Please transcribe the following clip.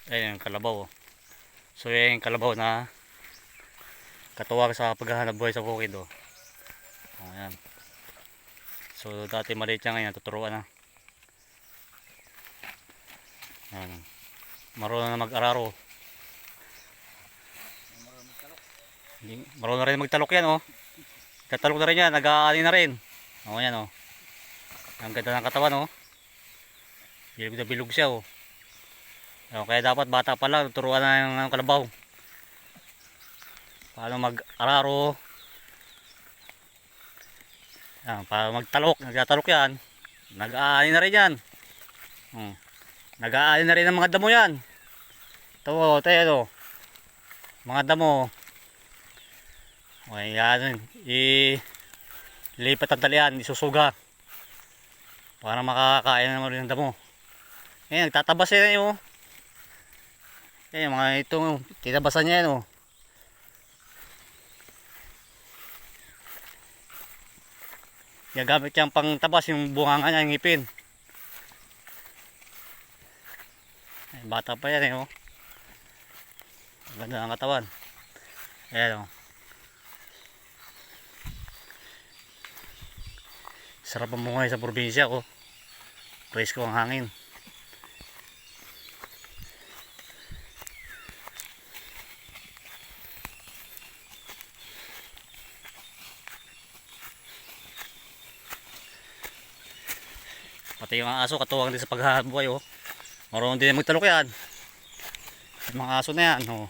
Ayun yung kalabaw. So yan yung kalabaw na katuwang sa paghahanap buhay sa bukid. Ayan. So dati maliit yan, ngayon tuturuan na. Ayan. Marunong na mag-araro. Marunong na rin magtalok yan. Tatalok na rin yan, nag-aani na rin. Yan. Ang ganda ng katawan. Bilog na bilog siya. Kaya dapat bata pa lang turuan na yung kalabaw paano mag-araro. Paano magtalok. Nagtatalok yan, nag-aani na rin yan. Nag-aani na rin ang mga damo yan. Ito tayo mga damo. Yan, ilipat ang talian, isusuga para makakain naman rin ng damo. Ayan, nagtatabas yan. Ayan, mga ito, tinabasan niya yan. Gagamit niyang pang tabas yung bunganga niya, yung ngipin. Ayan, bata pa yan. Ganda ng katawan. Ayan. Sarap ang mungay sa probinsya. Presko ang hangin. Pati yung aso katuwang din sa paghahanap buhay. Marunong din magtalok yan. Yung mga aso na yan.